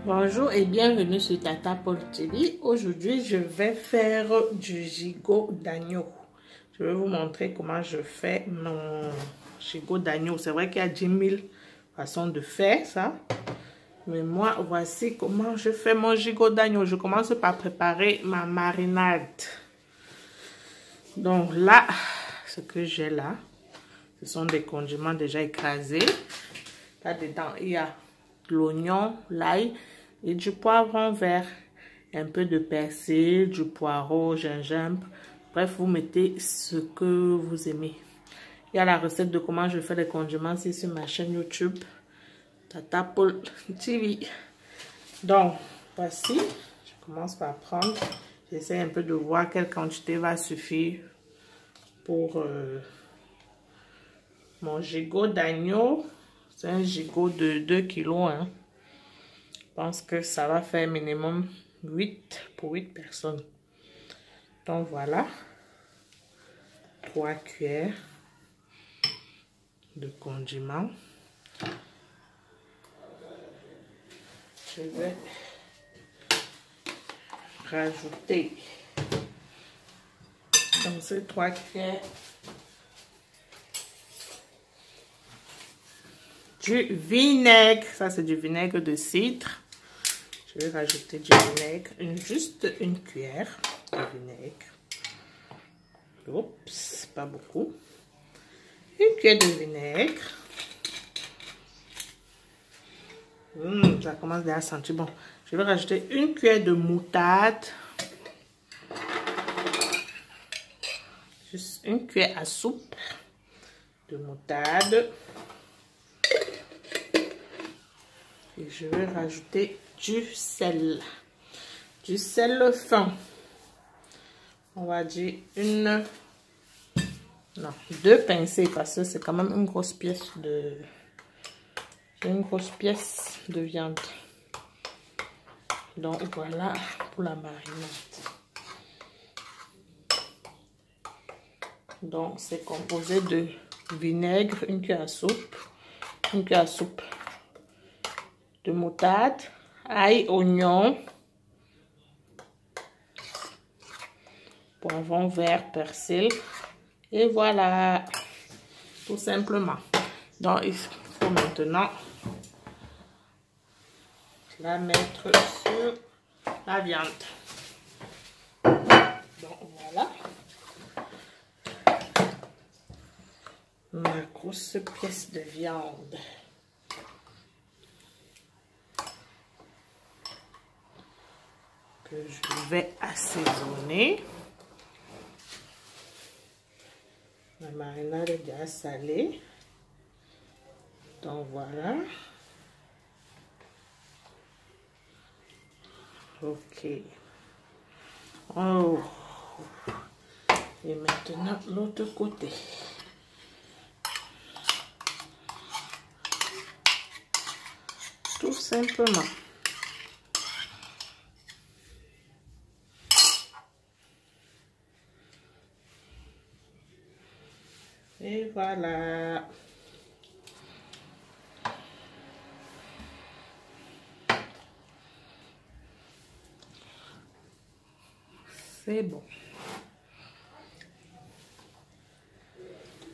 Bonjour et bienvenue sur Tata Paul TV. Aujourd'hui, je vais faire du gigot d'agneau. Je vais vous montrer comment je fais mon gigot d'agneau. C'est vrai qu'il y a 10 000 façons de faire ça. Mais moi, voici comment je fais mon gigot d'agneau. Je commence par préparer ma marinade. Donc là, ce que j'ai là, ce sont des condiments déjà écrasés. Là-dedans, il y a de l'oignon, l'ail et du poivron vert, un peu de persil, du poireau, gingembre. Bref, vous mettez ce que vous aimez. Il y a la recette de comment je fais les condiments ici sur ma chaîne YouTube Tata Paul TV. Donc, voici, je commence par prendre, j'essaie un peu de voir quelle quantité va suffire pour mon gigot d'agneau. C'est un gigot de 2 kilos. Hein. Je pense que ça va faire minimum 8 pour 8 personnes. Donc voilà. 3 cuillères de condiments. Je vais rajouter dans ces 3 cuillères du vinaigre. Ça, c'est du vinaigre de cidre. Je vais rajouter du vinaigre, juste une cuillère de vinaigre. Oups, pas beaucoup. Une cuillère de vinaigre. Ça commence déjà à sentir bon. Je vais rajouter une cuillère de moutarde. Juste une cuillère à soupe de moutarde. Et je vais rajouter du sel fin. On va dire deux pincées parce que c'est quand même une grosse pièce de viande. Donc voilà pour la marinade. Donc c'est composé de vinaigre, une cuillère à soupe, de moutarde, ail, oignon, poivron vert, persil. Et voilà, tout simplement. Donc, il faut maintenant la mettre sur la viande. Donc, voilà. Ma grosse pièce de viande. Que je vais assaisonner. La marinade est déjà salée. Donc voilà. Ok. Oh. Et maintenant l'autre côté. Tout simplement. Et voilà. C'est bon.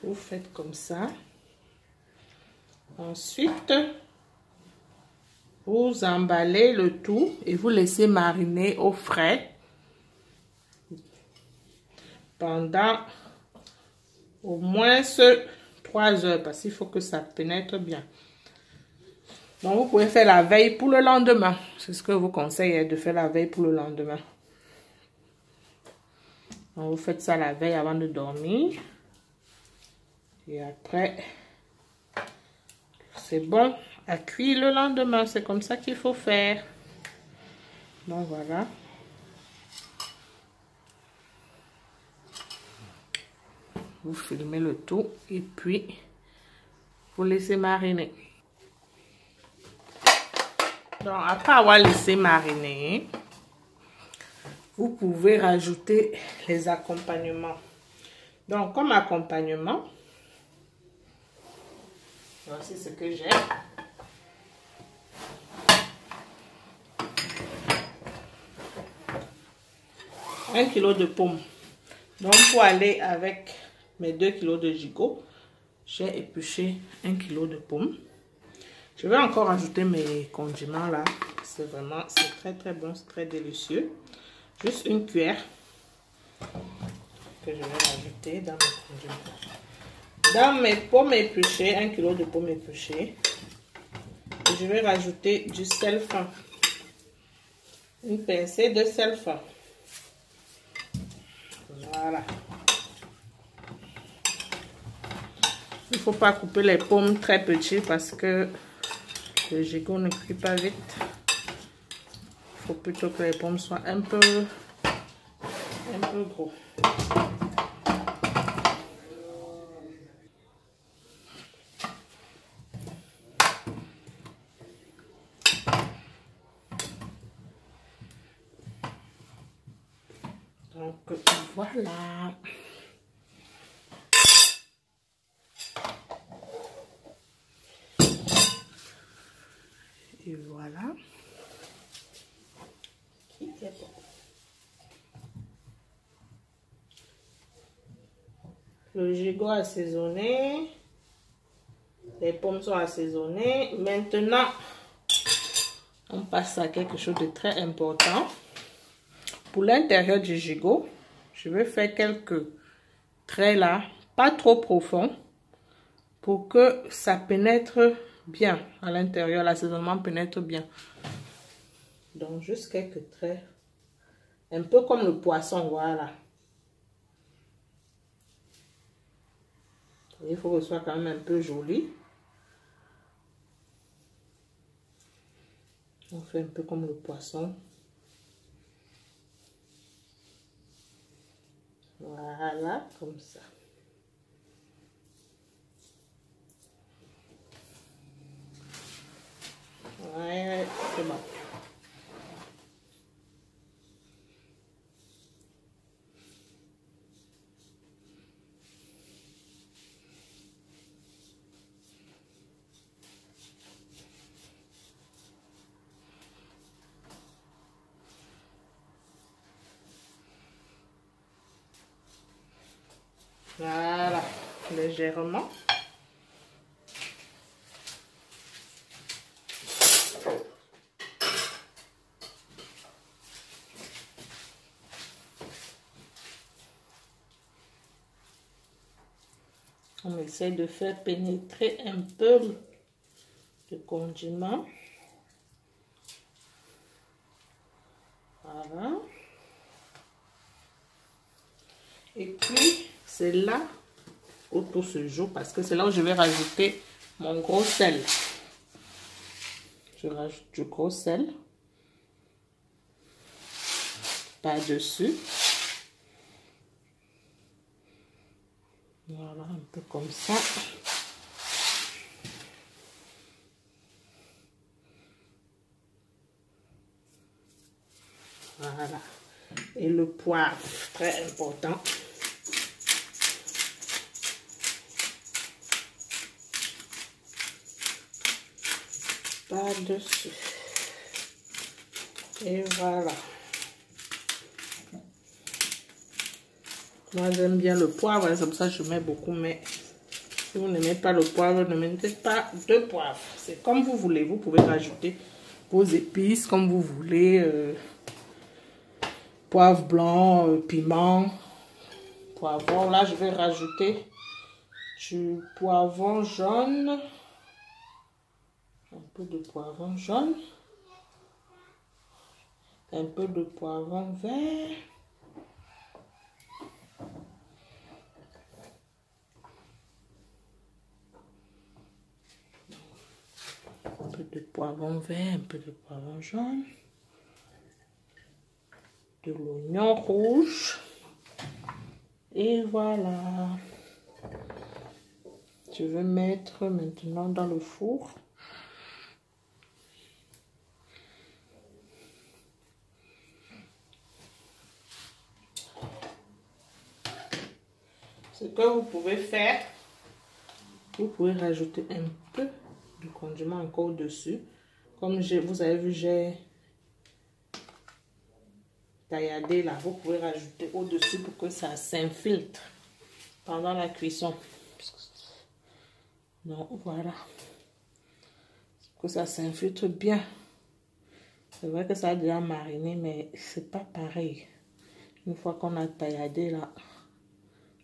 Vous faites comme ça. Ensuite, vous emballez le tout et vous laissez mariner au frais pendant au moins 3 heures parce qu'il faut que ça pénètre bien. Donc, vous pouvez faire la veille pour le lendemain. C'est ce que je vous conseille de faire la veille pour le lendemain. Donc, vous faites ça la veille avant de dormir. Et après, c'est bon à cuire le lendemain. C'est comme ça qu'il faut faire. Donc, voilà. Vous filmez le tout et puis vous laissez mariner. Donc, après avoir laissé mariner, vous pouvez rajouter les accompagnements. Donc, comme accompagnement, voici ce que j'ai. 1 kg de pommes. Donc pour aller avec mes 2 kg de gigot, j'ai épluché 1 kg de pommes. Je vais encore ajouter mes condiments là. C'est vraiment, c'est très très bon, c'est très délicieux. Juste une cuillère que je vais rajouter dans mes condiments. Dans mes pommes épluchées, 1 kg de pommes épluchées, je vais rajouter du sel fin. Une pincée de sel fin. Voilà. Il ne faut pas couper les pommes très petites parce que le gigot ne cuit pas vite. Il faut plutôt que les pommes soient un peu gros. Donc voilà. Et voilà. Qui est bon. Le gigot assaisonné. Les pommes sont assaisonnées. Maintenant, on passe à quelque chose de très important. Pour l'intérieur du gigot, je vais faire quelques traits là, pas trop profonds, pour que ça pénètre bien à l'intérieur, l'assaisonnement pénètre bien. Donc juste quelques traits, un peu comme le poisson, voilà. Il faut que ce soit quand même un peu joli. On fait un peu comme le poisson. Voilà, comme ça. Ouais, c'est bon. Voilà, légèrement. On essaie de faire pénétrer un peu le condiment. Voilà. Et puis, c'est là où tout se joue parce que c'est là où je vais rajouter mon gros sel. Je rajoute du gros sel par-dessus. Voilà, un peu comme ça. Voilà. Et le poivre, très important. Par-dessus. Et voilà. Moi, j'aime bien le poivre, c'est pour ça que je mets beaucoup, mais si vous n'aimez pas le poivre, ne mettez pas de poivre. C'est comme vous voulez. Vous pouvez rajouter vos épices comme vous voulez. Poivre blanc, piment, poivron. Là, je vais rajouter du poivron jaune. Un peu de poivron jaune. Un peu de poivron vert. Un peu de poivron vert, un peu de poivron jaune. De l'oignon rouge. Et voilà. Je vais mettre maintenant dans le four. Ce que vous pouvez faire, vous pouvez rajouter un peu de condiment encore au-dessus. Comme vous avez vu, j'ai tailladé là, vous pouvez rajouter au-dessus pour que ça s'infiltre pendant la cuisson. Donc voilà, que ça s'infiltre bien. C'est vrai que ça a déjà mariné, mais c'est pas pareil. Une fois qu'on a tailladé là,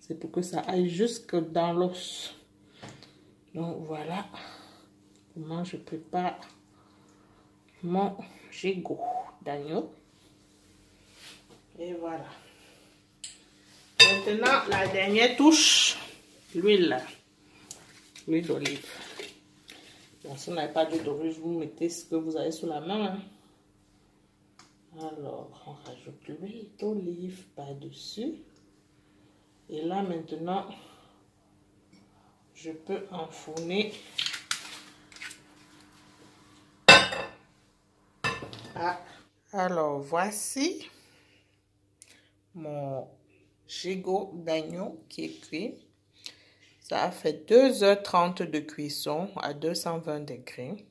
c'est pour que ça aille jusque dans l'os. Donc voilà comment je prépare mon gigot d'agneau. Et voilà. Maintenant, la dernière touche, l'huile d'olive. Donc, si vous n'avez pas d'huile d'olive, vous mettez ce que vous avez sous la main. Hein. Alors, on rajoute l'huile d'olive par-dessus. Et là, maintenant, je peux enfourner Alors, voici mon gigot d'agneau qui est cuit. Ça a fait 2h30 de cuisson à 220 degrés.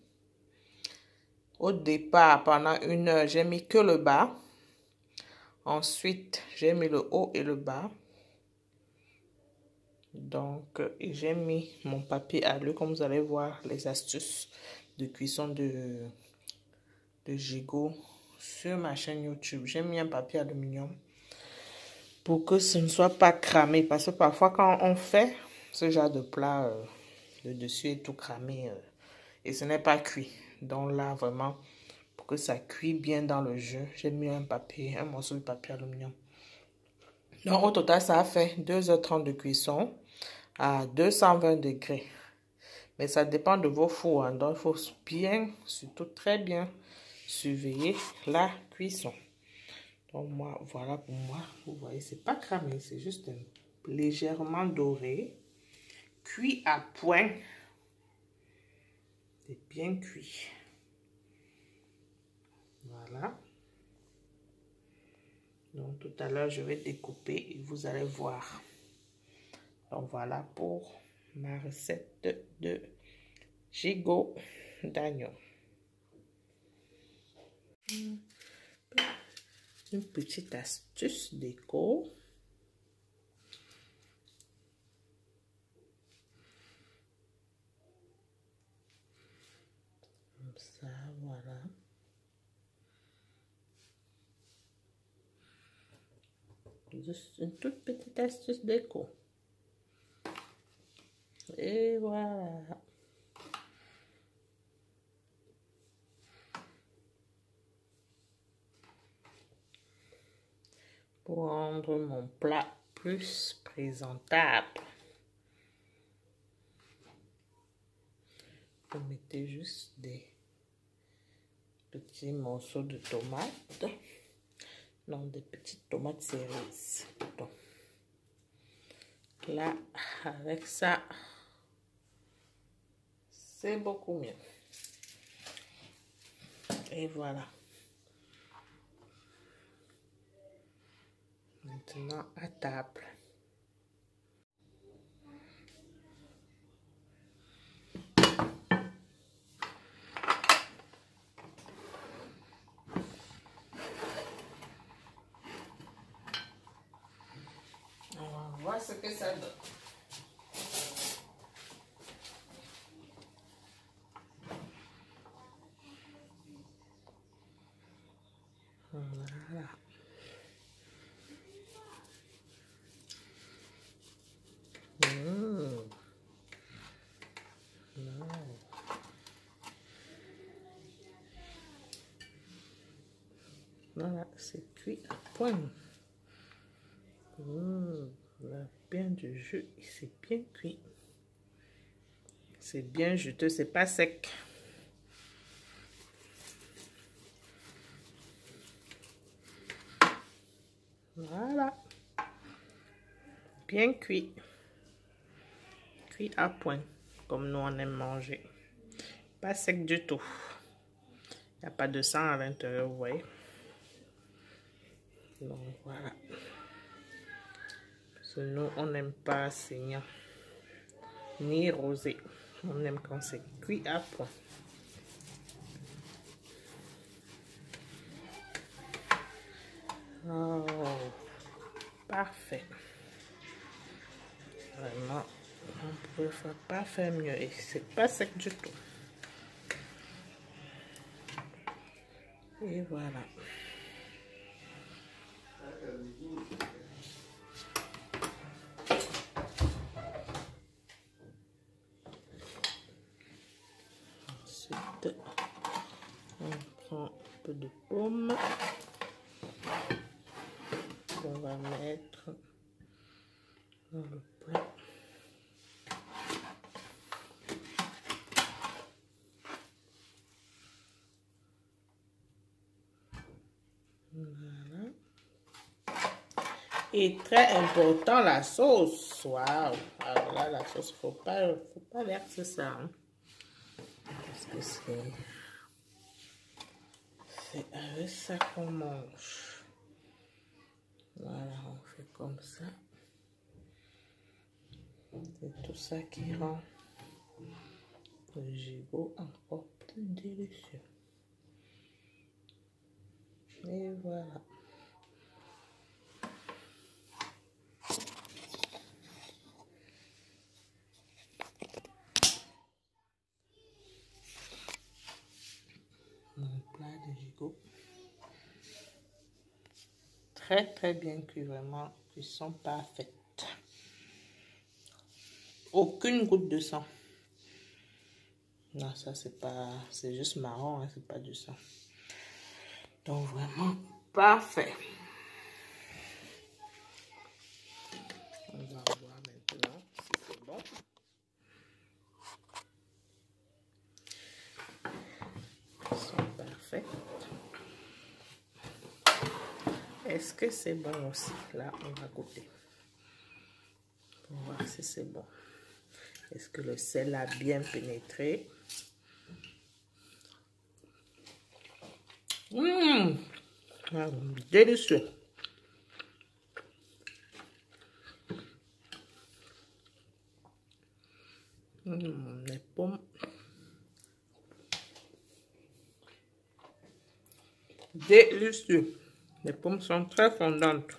Au départ, pendant 1 heure, j'ai mis que le bas. Ensuite, j'ai mis le haut et le bas. Donc, j'ai mis mon papier alu, comme vous allez voir les astuces de cuisson de gigot sur ma chaîne YouTube. J'ai mis un papier aluminium pour que ce ne soit pas cramé. Parce que parfois, quand on fait ce genre de plat, le dessus est tout cramé et ce n'est pas cuit. Donc là, vraiment, pour que ça cuit bien dans le jus, j'ai mis un morceau de papier aluminium. Donc au total, ça a fait 2h30 de cuisson à 220 degrés. Mais ça dépend de vos fours. Hein. Donc il faut bien, surtout très bien, surveiller la cuisson. Donc moi, voilà pour moi. Vous voyez, c'est pas cramé, c'est juste légèrement doré. Cuit à point. C'est bien cuit. Voilà. Donc tout à l'heure, je vais découper et vous allez voir. Donc voilà pour ma recette de gigot d'agneau. Une petite astuce déco. Comme ça, voilà. Juste une toute petite astuce déco. Et voilà. Pour rendre mon plat plus présentable. Vous mettez juste des petits morceaux de tomates. Non, des petites tomates cerises. Plutôt. Là, avec ça, c'est beaucoup mieux. Et voilà. Maintenant, à table. On va voir ce que ça donne. Voilà. Voilà, c'est cuit à point. Là, bien du jus, c'est bien cuit. C'est bien juteux, c'est pas sec. Voilà. Bien cuit. Cuit à point, comme nous on aime manger. Pas sec du tout. Il n'y a pas de sang à l'intérieur, vous voyez. Donc voilà. Parce que nous, on n'aime pas saignant, ni rosé. On aime quand c'est cuit à point. Oh, parfait. Vraiment, on ne peut pas faire mieux. Et c'est pas sec du tout. Et voilà. Ensuite, on prend un peu de pomme. On va mettre dans le plat. Voilà. Et très important, la sauce. Waouh! Alors là, la sauce, faut pas verser ça. Hein. Parce que c'est avec ça qu'on mange. Voilà, on fait comme ça. C'est tout ça qui rend le gigot encore plus délicieux. Et voilà. Mon plat de gigot. Très très bien cuit, vraiment. Cuisson parfaite. Aucune goutte de sang. Non, ça c'est pas, c'est juste marron, hein, c'est pas du sang. Donc vraiment parfait. On va voir maintenant si c'est bon. Ils sont parfaits. Est-ce que c'est bon aussi? Là, on va goûter. Pour voir si c'est bon. Est-ce que le sel a bien pénétré? Délicieux. Les pommes. Délicieux. Les pommes sont très fondantes.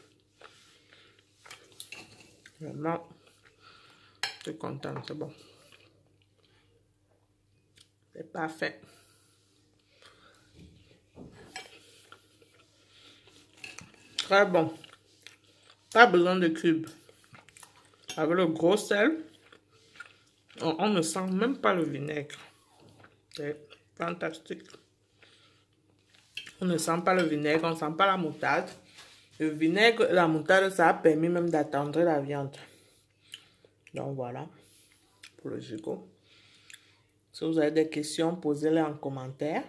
Vraiment, je suis contente, c'est bon. C'est parfait. Très bon. Pas besoin de cubes. Avec le gros sel, on ne sent même pas le vinaigre. C'est fantastique. On ne sent pas le vinaigre, on ne sent pas la moutarde. Le vinaigre et la moutarde, ça a permis même d'attendrir la viande. Donc voilà, pour le gigot. Si vous avez des questions, posez-les en commentaire.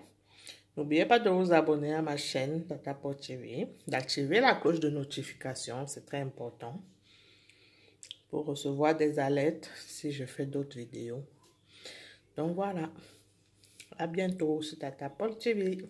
N'oubliez pas de vous abonner à ma chaîne Tata Pot TV, d'activer la cloche de notification, c'est très important, pour recevoir des alertes si je fais d'autres vidéos. Donc voilà, à bientôt sur Tata Pot TV.